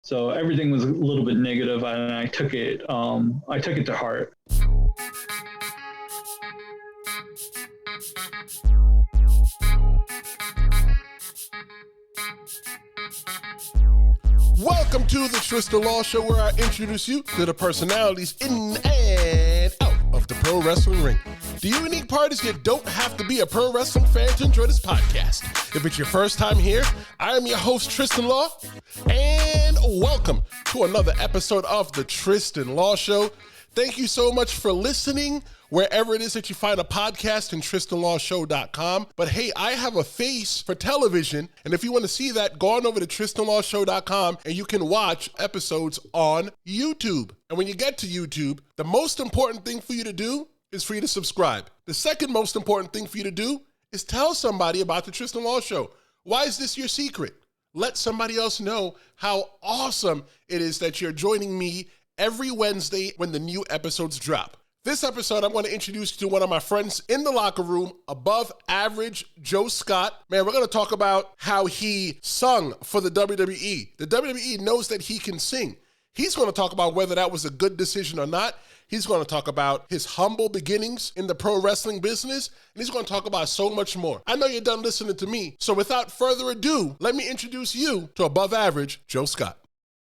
So everything was a little bit negative, and I took it to heart. Welcome to the Tristen Law Show, where I introduce you to the personalities in and out of the pro wrestling ring. The unique part is you don't have to be a pro wrestling fan to enjoy this podcast. If it's your first time here, I am your host, Tristen Law, and welcome to another episode of the Tristen Law Show. Thank you so much for listening wherever it is that you find a podcast in TristenLawShow.com. But hey, I have a face for television, and if you want to see that, go on over to TristenLawShow.com and you can watch episodes on YouTube. And when you get to YouTube, the most important thing for you to do is for you to subscribe. The second most important thing for you to do is tell somebody about the Tristen Law Show. Why is this your secret? Let somebody else know how awesome it is that you're joining me every Wednesday when the new episodes drop. This episode, I'm going to introduce you to one of my friends in the locker room, above average Joe Scott. Man, we're going to talk about how he sung for the WWE. The WWE knows that he can sing. He's going to talk about whether that was a good decision or not. He's going to talk about his humble beginnings in the pro wrestling business, and he's going to talk about so much more. I know you're done listening to me, so without further ado, let me introduce you to above average Joe Scott.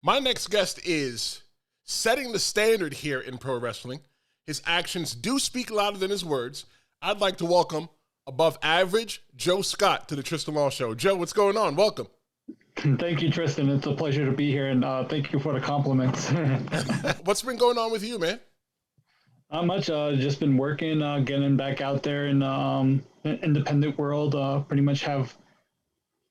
My next guest is setting the standard here in pro wrestling. His actions do speak louder than his words. I'd like to welcome above average Joe Scott to the Tristen Law Show. Joe, what's going on? Welcome. Thank you, Tristen. It's a pleasure to be here, and thank you for the compliments. What's been going on with you, man? Not much. Just been working, getting back out there in the independent world. Pretty much have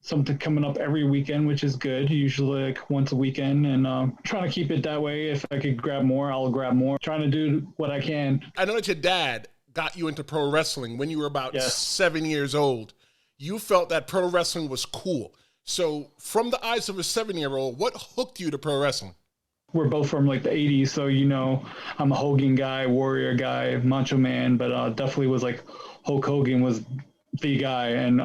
something coming up every weekend, which is good. Usually like once a weekend, and trying to keep it that way. If I could grab more, I'll grab more. Trying to do what I can. I know that your dad got you into pro wrestling when you were about 7 years old. You felt that pro wrestling was cool. So from the eyes of a 7-year-old, what hooked you to pro wrestling? We're both from like the 80s, so I'm a Hogan guy, Warrior guy, Macho Man, but definitely was like Hulk Hogan was the guy, and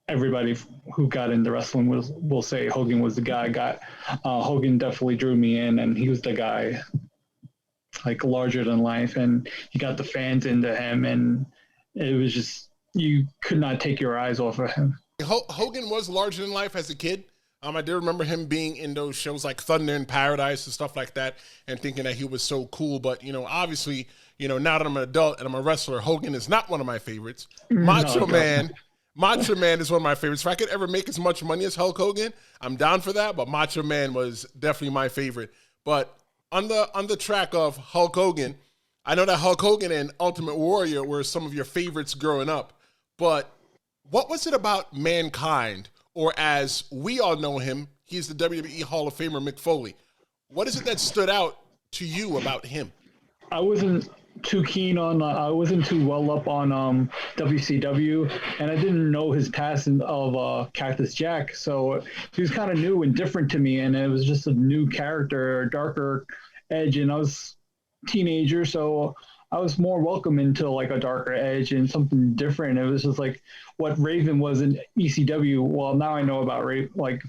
everybody who got into wrestling will say Hogan was the guy. Hogan definitely drew me in, and he was the guy, like larger than life, and he got the fans into him, and it was just, you could not take your eyes off of him. Hogan was larger than life as a kid. I do remember him being in those shows like Thunder in Paradise and stuff like that, and thinking that he was so cool. But, obviously, now that I'm an adult and I'm a wrestler, Hogan is not one of my favorites. Macho Man is one of my favorites. If I could ever make as much money as Hulk Hogan, I'm down for that. But Macho Man was definitely my favorite. But on the track of Hulk Hogan, I know that Hulk Hogan and Ultimate Warrior were some of your favorites growing up. But what was it about Mankind, or as we all know him, he's the WWE Hall of Famer, Mick Foley? What is it that stood out to you about him? I wasn't too I wasn't too well up on WCW, and I didn't know his past of Cactus Jack, so he was kind of new and different to me, and it was just a new character, a darker edge, and I was a teenager, so I was more welcome into like a darker edge and something different. It was just like what Raven was in ECW. Well, now I know about Raven. Like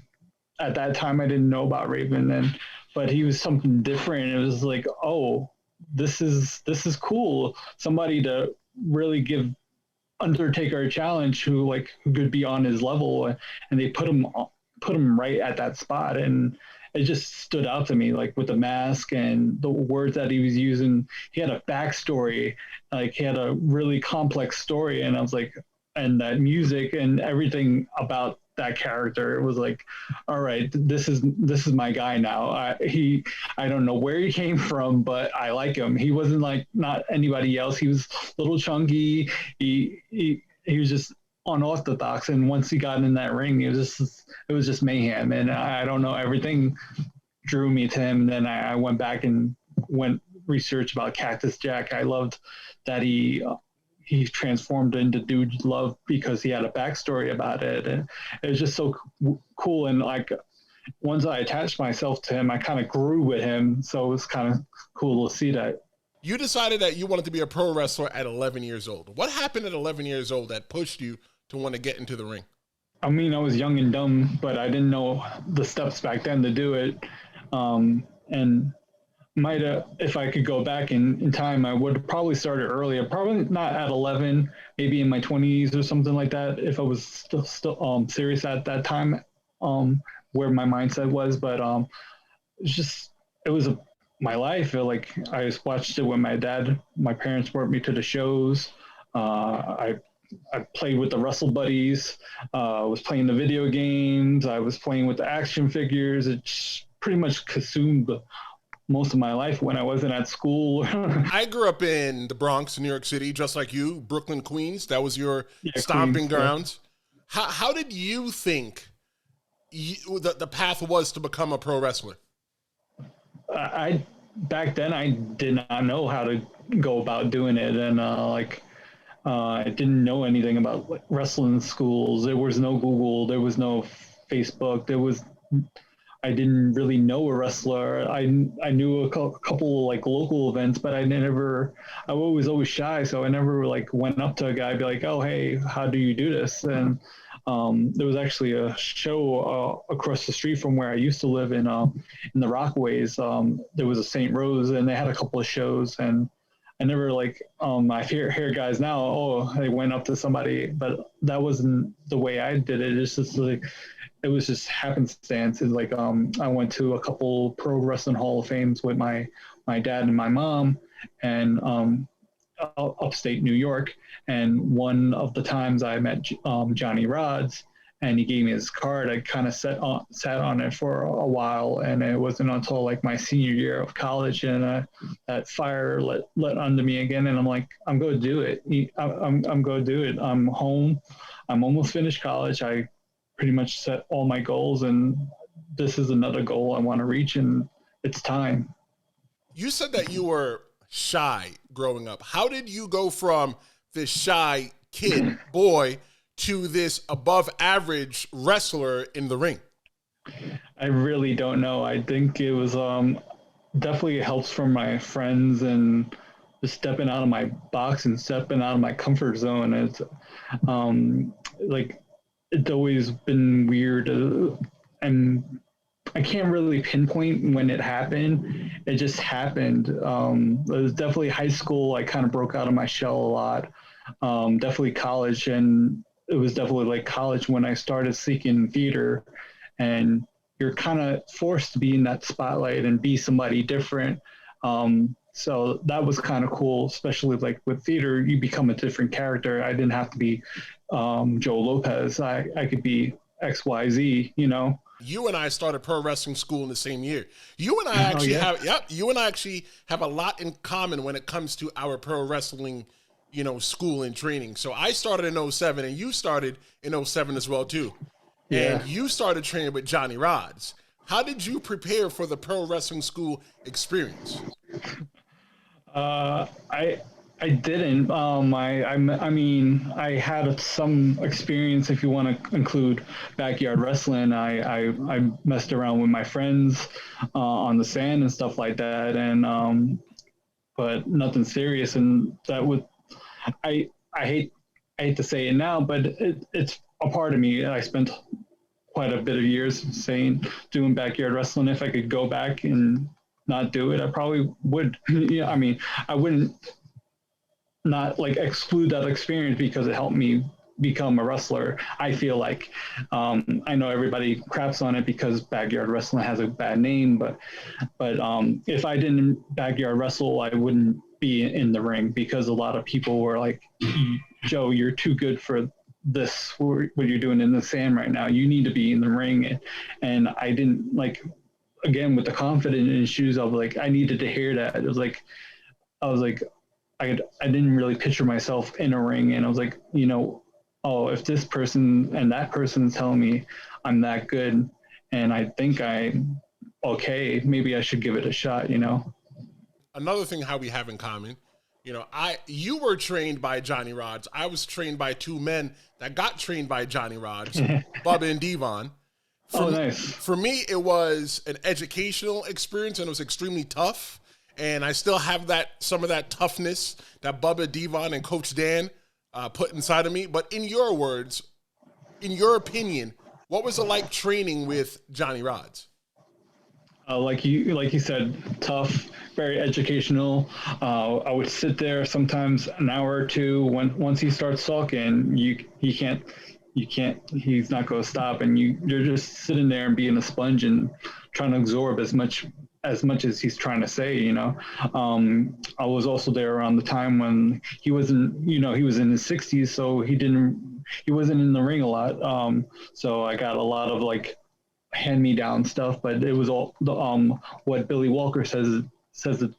at that time, I didn't know about Raven, but he was something different. It was like, oh, this is cool. Somebody to really give Undertaker a challenge who could be on his level, and they put him right at that spot, and it just stood out to me, like with the mask and the words that he was using. He had a backstory, like he had a really complex story, and I was like, and that music and everything about that character, it was like, all right, this is my guy now. I don't know where he came from, but I like him. He wasn't like not anybody else. He was a little chunky. He was just unorthodox, and once he got in that ring, it was just mayhem, and I don't know, everything drew me to him. And then I went back and research about Cactus Jack. I loved that he transformed into Dude Love because he had a backstory about it, and it was just so cool. And like once I attached myself to him, I kind of grew with him, so it was kind of cool to see that. You decided that you wanted to be a pro wrestler at 11 years old. What happened at 11 years old that pushed you to want to get into the ring? I mean, I was young and dumb, but I didn't know the steps back then to do it. And might have, if I could go back in time, I would probably started earlier. Probably not at 11, maybe in my 20s or something like that. If I was still serious at that time, where my mindset was. But it's just it was my life. Like I just watched it when my parents brought me to the shows. I played with the Wrestle Buddies. I was playing the video games. I was playing with the action figures. It pretty much consumed most of my life when I wasn't at school. I grew up in the Bronx, New York City, just like you, Brooklyn, Queens. That was your stomping grounds. Yeah. How did you think the path was to become a pro wrestler? I back then I did not know how to go about doing it, and I didn't know anything about wrestling schools. There was no Google. There was no Facebook. I didn't really know a wrestler. I knew a couple like local events, but I was always shy. So I never like went up to a guy and be like, oh, hey, how do you do this? And there was actually a show across the street from where I used to live in the Rockaways. There was a St. Rose, and they had a couple of shows, and I never I hear guys now, oh, they went up to somebody, but that wasn't the way I did it. It's just like, it was just happenstance. It's like, I went to a couple pro wrestling Hall of Fames with my dad and my mom, and upstate New York. And one of the times I met Johnny Rods, and he gave me his card. I kind of sat on it for a while, and it wasn't until like my senior year of college, and that fire lit under me again, and I'm like, I'm going to do it. I'm going to do it. I'm home. I'm almost finished college. I pretty much set all my goals, and this is another goal I want to reach, and it's time. You said that you were shy growing up. How did you go from this shy kid boy to this above average wrestler in the ring? I really don't know. I think it was definitely helps from my friends and just stepping out of my box and stepping out of my comfort zone. It's it's always been weird, and I can't really pinpoint when it happened. It just happened. It was definitely high school. I kind of broke out of my shell a lot. Definitely college, and it was definitely like college when I started seeking theater, and you're kind of forced to be in that spotlight and be somebody different. So that was kind of cool, especially like with theater, you become a different character. I didn't have to be Joe Lopez. I could be XYZ, you know? You and I started pro wrestling school in the same year. You and I actually have a lot in common when it comes to our pro wrestling, school and training. So I started in 2007, and you started in 2007 as well too. Yeah. And you started training with Johnny Rods. How did you prepare for the pro wrestling school experience? I didn't. I mean, I had some experience. If you want to include backyard wrestling, I messed around with my friends on the sand and stuff like that, and but nothing serious. And that would, I hate to say it now, but it's a part of me. I spent quite a bit of years doing backyard wrestling. If I could go back and not do it, I probably would. I mean, I wouldn't not like exclude that experience because it helped me become a wrestler. I feel like I know everybody craps on it because backyard wrestling has a bad name, but if I didn't backyard wrestle, I wouldn't be in the ring, because a lot of people were like, Joe, you're too good for this, what you're doing in the sand right now. You need to be in the ring. And I didn't, like, again, with the confidence issues of like, I needed to hear that. It was like, I didn't really picture myself in a ring, and I was like, oh, if this person and that person's telling me I'm that good, and I think I'm okay, maybe I should give it a shot, Another thing how we have in common, you were trained by Johnny Rods. I was trained by two men that got trained by Johnny Rods, Bubba and Devon. Nice. For me, it was an educational experience, and it was extremely tough. And I still have some of that toughness that Bubba, Devon, and Coach Dan put inside of me. But in your words, in your opinion, what was it like training with Johnny Rods? Like you said, tough, very educational. I would sit there sometimes an hour or two. Once he starts talking, you can't. He's not going to stop, and you're just sitting there and being a sponge and trying to absorb as much as he's trying to say. I was also there around the time when he wasn't. He was in his 60s, so he wasn't in the ring a lot. So I got a lot of like hand-me-down stuff, but it was all the what Billy Walker says it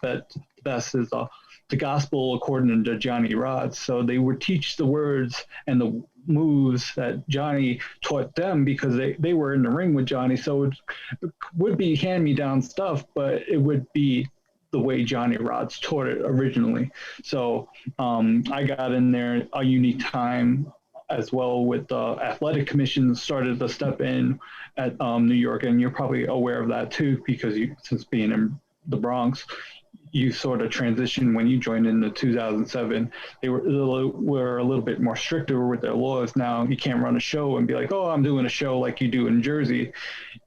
best is the gospel according to Johnny Rods. So they would teach the words and the moves that Johnny taught them because they were in the ring with Johnny. So it would be hand-me-down stuff, but it would be the way Johnny Rods taught it originally. So I got in there a unique time as well with the athletic commission started to step in at New York, and you're probably aware of that too because since being in the Bronx, you sort of transitioned when you joined in the 2007. They were a little bit more stricter with their laws. Now you can't run a show and be like, oh, I'm doing a show like you do in Jersey.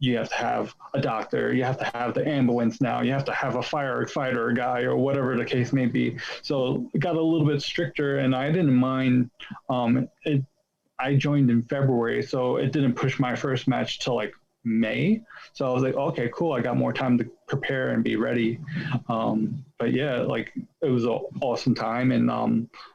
You have to have a doctor. You have to have the ambulance now. You have to have a firefighter guy or whatever the case may be. So it got a little bit stricter, and I didn't mind. I joined in February, so it didn't push my first match till like May. So I was like, okay, cool. I got more time to prepare and be ready. But yeah, like it was an awesome time. And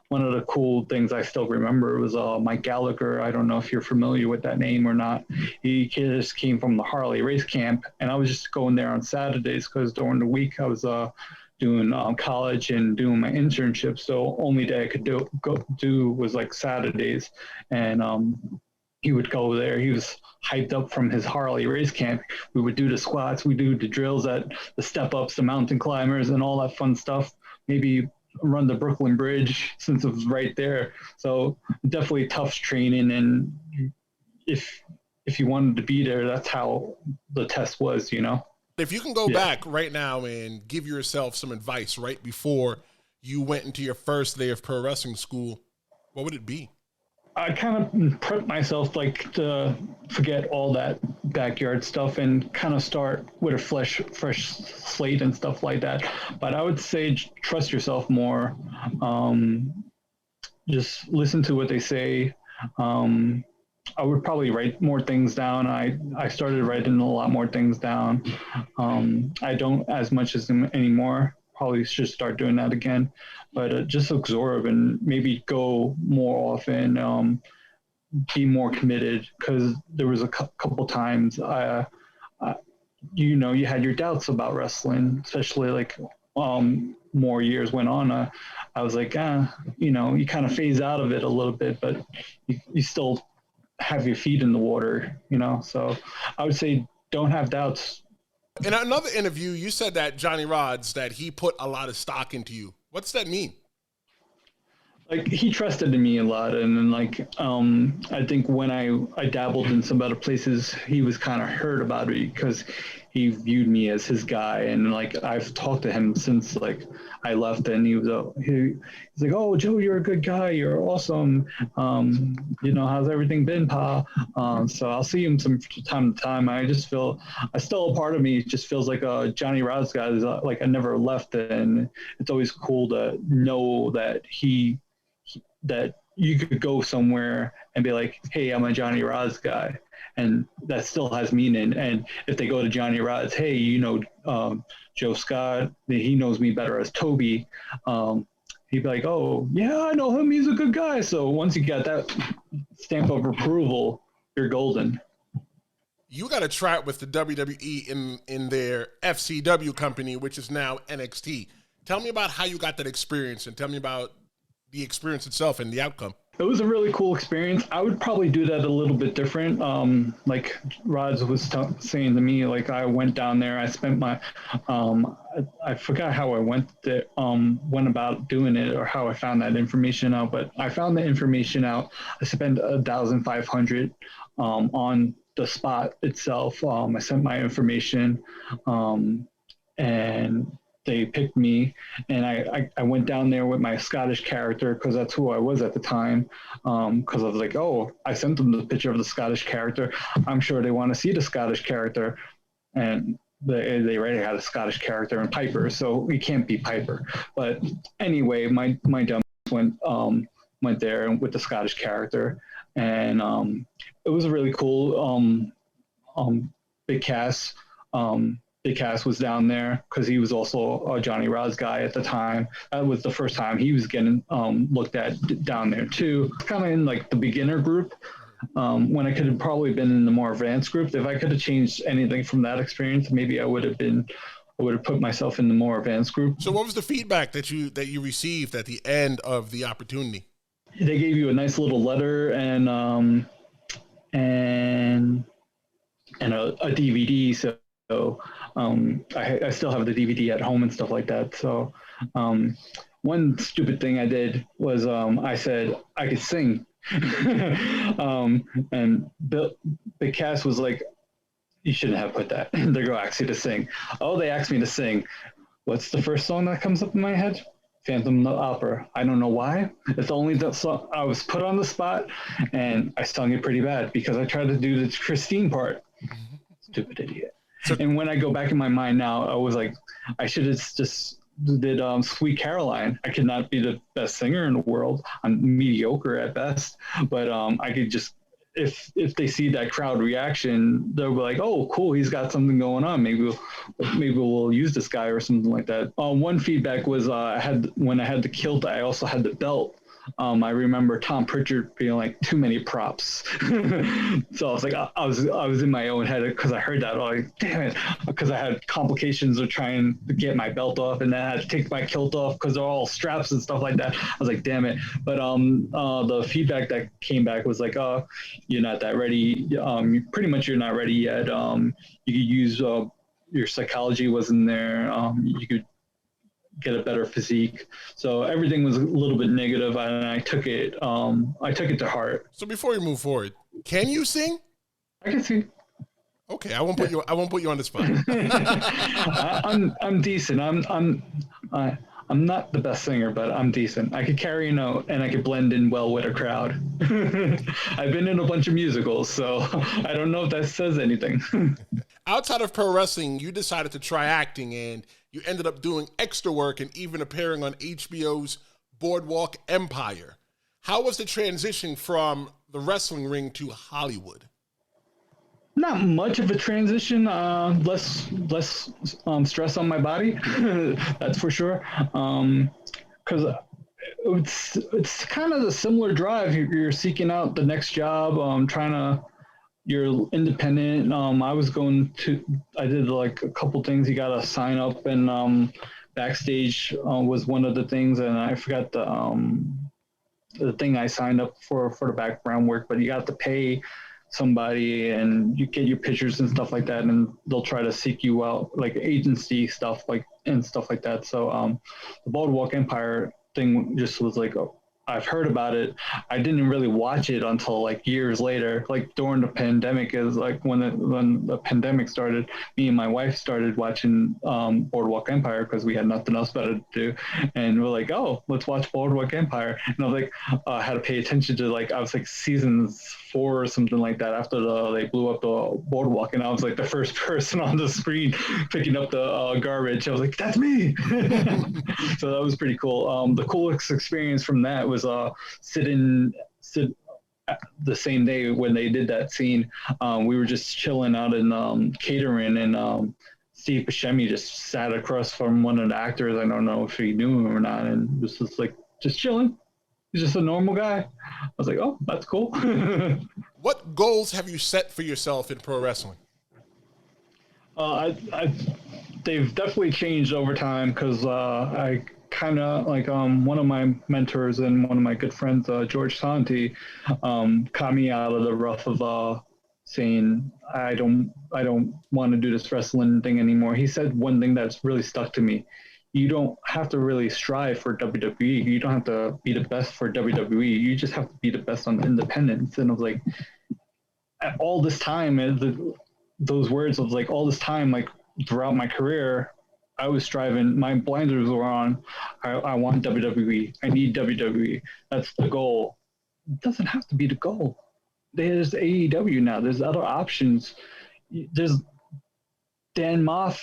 one of the cool things I still remember was Mike Gallagher. I don't know if you're familiar with that name or not. He just came from the Harley race camp, and I was just going there on Saturdays because during the week I was doing college and doing my internship. So only day I could do was like Saturdays. And he would go there. He was hyped up from his Harley race camp. We would do the squats. We do the drills at the step ups, the mountain climbers and all that fun stuff. Maybe run the Brooklyn Bridge since it was right there. So definitely tough training. And if you wanted to be there, that's how the test was, If you can go back right now and give yourself some advice right before you went into your first day of pro wrestling school, what would it be? I kind of prepped myself like to forget all that backyard stuff and kind of start with a fresh slate and stuff like that. But I would say trust yourself more. Just listen to what they say. I would probably write more things down. I started writing a lot more things down. I don't as much as anymore. Probably should start doing that again, but just absorb and maybe go more often, be more committed, because there was a couple times you had your doubts about wrestling, especially like more years went on. I was like, you kind of phase out of it a little bit, but you still have your feet in the water, so I would say don't have doubts. In another interview, you said that Johnny Rods, that he put a lot of stock into you. What's that mean? Like he trusted in me a lot, and then I think when I dabbled in some other places, he was kind of hurt about it because he viewed me as his guy, and like I've talked to him since like I left, and he's like, "Oh, Joe, you're a good guy. You're awesome. How's everything been, Pa?" So I'll see him from time to time. I just feel, still a part of me just feels like a Johnny Rods guy. Is like I never left, and it's always cool to know that that you could go somewhere and be like, hey, I'm a Johnny Rods guy. And that still has meaning. And if they go to Johnny Rods, hey, Joe Scott, he knows me better as Toby. He'd be like, oh, yeah, I know him. He's a good guy. So once you got that stamp of approval, you're golden. You got a tryout with the WWE in their FCW company, which is now NXT. Tell me about how you got that experience, and tell me about the experience itself and the outcome. It was a really cool experience. I would probably do that a little bit different. Like Rods was saying to me, like I went down there, I spent my, I forgot how I went about doing it or how I found that information out, but I found the information out. I spent $1,500 on the spot itself. I sent my information and they picked me, and I went down there with my Scottish character because that's who I was at the time. Because I was like, oh, I sent them the picture of the Scottish character. I'm sure they want to see the Scottish character. And they already had a Scottish character in Piper, so we can't beat Piper. But anyway, my dumb went there with the Scottish character, and it was a really cool big cast. Big Cass was down there because he was also a Johnny Rods guy at the time. That was the first time he was getting looked at down there too. Kind of in like the beginner group, when I could have probably been in the more advanced group. If I could have changed anything from that experience, maybe I would have put myself in the more advanced group. So what was the feedback that you received at the end of the opportunity? They gave you a nice little letter and a DVD. So I still have the DVD at home and stuff like that. So one stupid thing I did was I said I could sing. And Big Cass was like, you shouldn't have put that. They're going to ask you to sing. Oh, they asked me to sing. What's the first song that comes up in my head? Phantom of the Opera. I don't know why. It's only the song I was put on the spot, and I sung it pretty bad because I tried to do the Christine part. Stupid idiot. So, and when I go back in my mind now, I was like, I should have just did Sweet Caroline. I could not be the best singer in the world. I'm mediocre at best, but I could just, if they see that crowd reaction, they'll be like, oh, cool, he's got something going on. Maybe we'll use this guy or something like that. One feedback was when I had the kilt, I also had the belt. I remember Tom Pritchard being like, too many props. So I was like, I was in my own head because I heard that. I was like, damn it, because I had complications of trying to get my belt off, and then I had to take my kilt off because they're all straps and stuff like that. I was like, damn it. But the feedback that came back was like, oh, you're not that ready. Pretty much you're not ready yet. You could use your psychology wasn't there. You could get a better physique. So everything was a little bit negative, and I took it to heart. So before we move forward, can you sing? I can sing. Okay, I won't put you on the spot. I'm decent. I'm not the best singer, but I'm decent. I could carry a note and I could blend in well with a crowd. I've been in a bunch of musicals, so I don't know if that says anything. Outside of pro wrestling, you decided to try acting, and you ended up doing extra work and even appearing on HBO's Boardwalk Empire. How was the transition from the wrestling ring to Hollywood? Not much of a transition. Less stress on my body. That's for sure. Because it's kind of a similar drive. You're seeking out the next job. You're independent. I did like a couple things. You got to sign up, and backstage was one of the things, and I forgot the thing I signed up for the background work, but you got to pay somebody and you get your pictures and stuff like that, and they'll try to seek you out, like agency stuff and stuff like that. So the Boardwalk Empire thing just was like, I've heard about it. I didn't really watch it until like years later, like during the pandemic. Is like when the pandemic started, me and my wife started watching Boardwalk Empire because we had nothing else better to do, and we're like, oh, let's watch Boardwalk Empire. And I was like, I had to pay attention to, like, I was like seasons 4 or something like that after they blew up the boardwalk, and I was like the first person on the screen picking up the garbage. I was like, that's me. So that was pretty cool. The coolest experience from that was sit the same day when they did that scene. We were just chilling out in catering, and Steve Buscemi just sat across from one of the actors. I don't know if he knew him or not, and was just like just chilling. He's just a normal guy. I was like, oh, that's cool. What goals have you set for yourself in pro wrestling? They've definitely changed over time because I kind of like one of my mentors and one of my good friends, George Santi, caught me out of the rough of saying I don't want to do this wrestling thing anymore. He said one thing that's really stuck to me. You don't have to really strive for WWE. You don't have to be the best for WWE. You just have to be the best on independence. And I was like, all this time, those words of like all this time, like throughout my career, I was striving. My blinders were on. I want WWE. I need WWE. That's the goal. It doesn't have to be the goal. There's AEW now. There's other options. Dan Moff,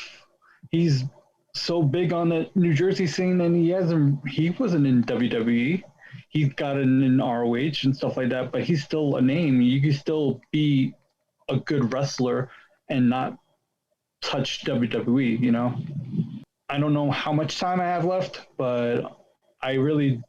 he's so big on the New Jersey scene, and he wasn't in WWE. He got in ROH and stuff like that, but he's still a name. You can still be a good wrestler and not touch WWE, you know? I don't know how much time I have left, but I really,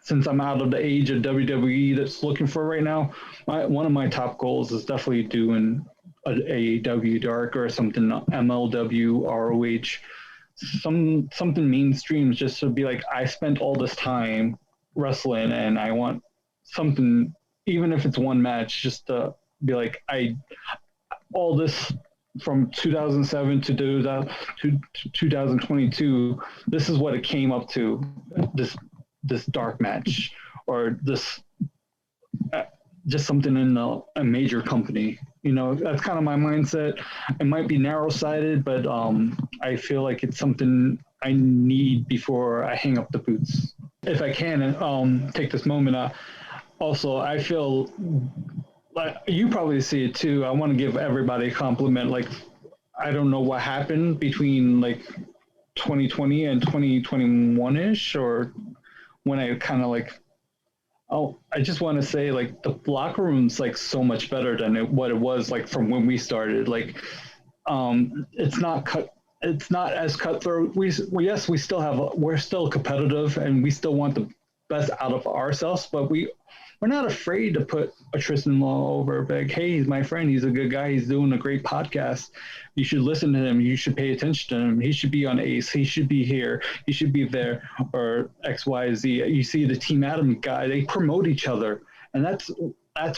since I'm out of the age of WWE that's looking for right now, one of my top goals is definitely doing a AEW Dark or something, MLW, ROH, something mainstream, just to be like, I spent all this time wrestling and I want something, even if it's one match, just to be like, all this from 2007 to 2022, this is what it came up to, this dark match, or this just something in a major company. You know, that's kind of my mindset. It might be narrow-sighted, but I feel like it's something I need before I hang up the boots. If I can take this moment, also, I feel like you probably see it too. I want to give everybody a compliment. Like, I don't know what happened between like 2020 and 2021-ish, or when I kind of like, I just want to say, like, the locker room's like so much better than what it was like from when we started. Like, it's not as cutthroat. We're still competitive and we still want the best out of ourselves, but we're not afraid to put a Tristen Law over. Like, hey, he's my friend. He's a good guy. He's doing a great podcast. You should listen to him. You should pay attention to him. He should be on Ace. He should be here. He should be there, or X, Y, Z. You see the Team Adam guy. They promote each other, and that's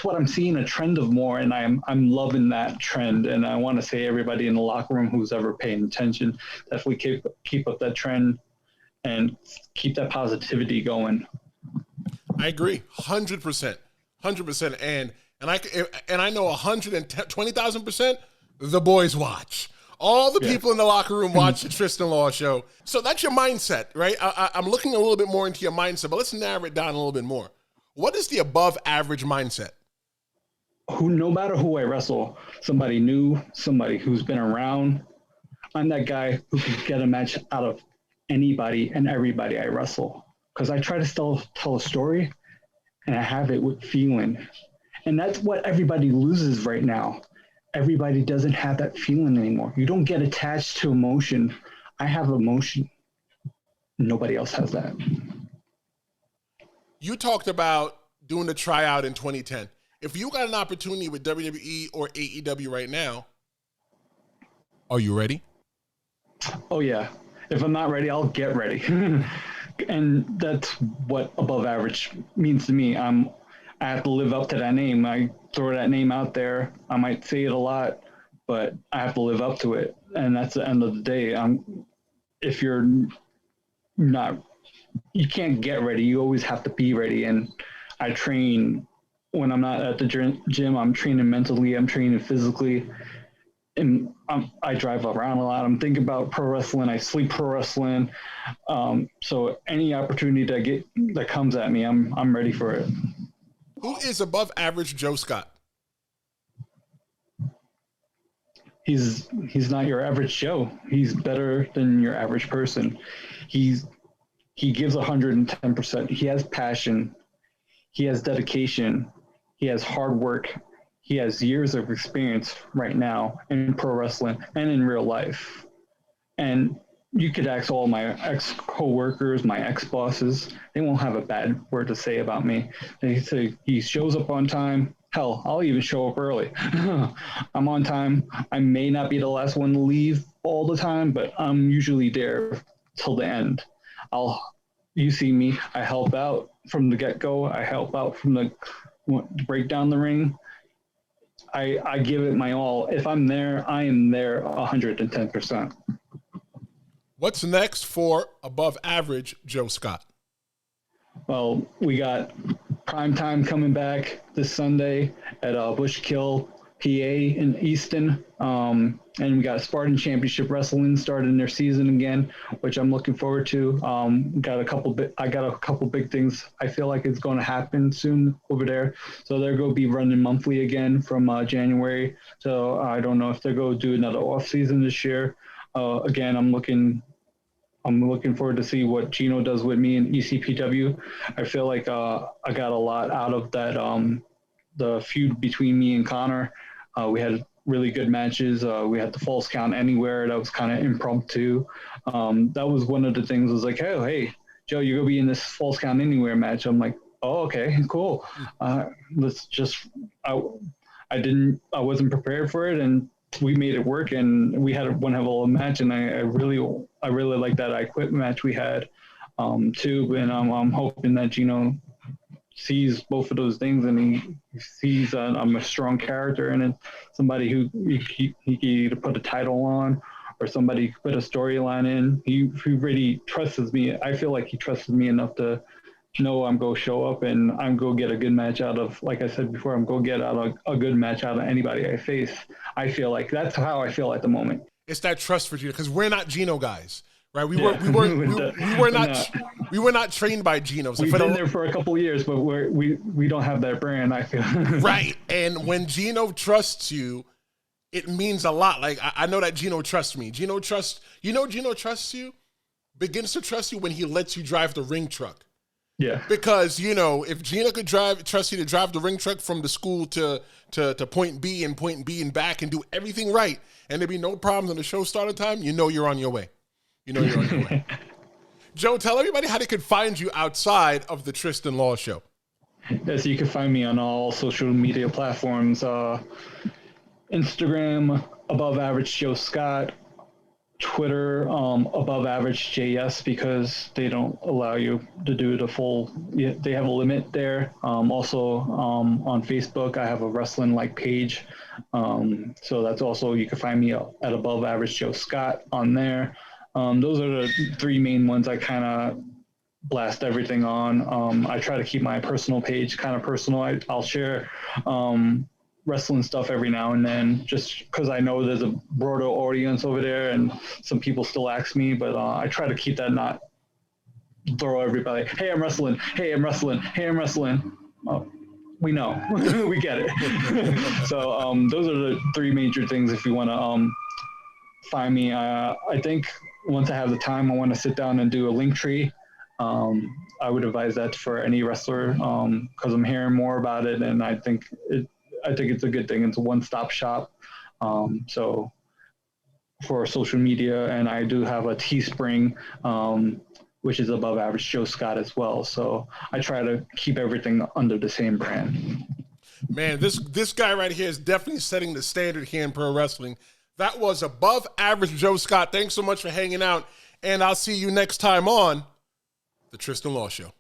what I'm seeing a trend of more. And I'm loving that trend. And I want to say, everybody in the locker room who's ever paying attention, definitely keep up that trend and keep that positivity going. I agree, 100%, 100%, and I know 120,000%. The boys watch. All the people in the locker room watch the Tristen Law Show. So that's your mindset, right? I'm looking a little bit more into your mindset, but let's narrow it down a little bit more. What is the above average mindset? No matter who I wrestle, somebody new, somebody who's been around, I'm that guy who can get a match out of anybody and everybody I wrestle. Because I try to still tell a story, and I have it with feeling. And that's what everybody loses right now. Everybody doesn't have that feeling anymore. You don't get attached to emotion. I have emotion. Nobody else has that. You talked about doing the tryout in 2010. If you got an opportunity with WWE or AEW right now, are you ready? Oh, yeah. If I'm not ready, I'll get ready. And that's what above average means to me. I have to live up to that name. I throw that name out there. I might say it a lot, but I have to live up to it. And that's the end of the day. If you're not, you can't get ready. You always have to be ready. And I train when I'm not at the gym. I'm training mentally. I'm training physically. And I drive around a lot. I'm thinking about pro wrestling. I sleep pro wrestling. So any opportunity that comes at me, I'm ready for it. Who is above average Joe Scott? He's not your average Joe. He's better than your average person. He gives 110%. He has passion. He has dedication. He has hard work. He has years of experience right now in pro wrestling and in real life. And you could ask all my ex-coworkers, my ex-bosses, they won't have a bad word to say about me. They say he shows up on time. Hell, I'll even show up early. I'm on time. I may not be the last one to leave all the time, but I'm usually there till the end. You see me, I help out from the get-go. I help out from the break down the ring. I give it my all. If I'm there, I am there 110%. What's next for above average Joe Scott? Well, we got Prime Time coming back this Sunday at Bushkill PA in Easton. And we got Spartan Championship Wrestling starting their season again, which I'm looking forward to. I got a couple big things I feel like it's going to happen soon over there. So they're going to be running monthly again from January. So I don't know if they're going to do another off season this year. Again, I'm looking forward to see what Gino does with me in ECPW. I feel like I got a lot out of that, the feud between me and Connor. We had really good matches. We had the Falls Count Anywhere. That was kind of impromptu. That was one of the things. Was like, hey, Joe, you're gonna be in this Falls Count Anywhere match. I'm like, oh, okay, cool. Let's just. I wasn't prepared for it, and we made it work. And we had one hell of a match. And I really like that I Quit match we had too. And I'm hoping that Gino sees both of those things, and he sees I'm a strong character, and it's somebody who he can either put a title on, or somebody put a storyline in. He really trusts me. I feel like he trusts me enough to know I'm going to show up and I'm going to get a good match out of, like I said before, I'm going to get out a good match out of anybody I face. I feel like that's how I feel at the moment. It's that trust for Gino, because we're not Gino guys. Right, we were not trained by Gino. So we've been there for a couple of years, but we don't have that brand, I feel. Right, and when Gino trusts you, it means a lot. Like I know that Gino trusts me. Gino trusts you, begins to trust you when he lets you drive the ring truck. Yeah, because if Gino could trust you to drive the ring truck from the school to point B and back and do everything right, and there be no problems on the show starter time, you're on your way. You're on your way. Joe, tell everybody how they could find you outside of the Tristen Law Show. Yes, you can find me on all social media platforms. Instagram, Above Average Joe Scott. Twitter, Above Average JS, because they don't allow you to do the full. They have a limit there. Also, on Facebook, I have a wrestling page. So that's also, you can find me at Above Average Joe Scott on there. Those are the three main ones I kind of blast everything on. I try to keep my personal page kind of personal. I'll share wrestling stuff every now and then, just because I know there's a broader audience over there, and some people still ask me, but I try to keep that, not throw everybody, hey, I'm wrestling, hey, I'm wrestling, hey, I'm wrestling. We know. We get it. So those are the three major things if you want to find me. I think once I have the time, I want to sit down and do a link tree. I would advise that for any wrestler, because I'm hearing more about it, and I think it's a good thing. It's a one-stop shop. So for social media, and I do have a Teespring, which is Above Average Joe Scott as well. So I try to keep everything under the same brand. Man, this guy right here is definitely setting the standard here in pro wrestling. That was Above Average Joe Scott. Thanks so much for hanging out, and I'll see you next time on the Tristen Law Show.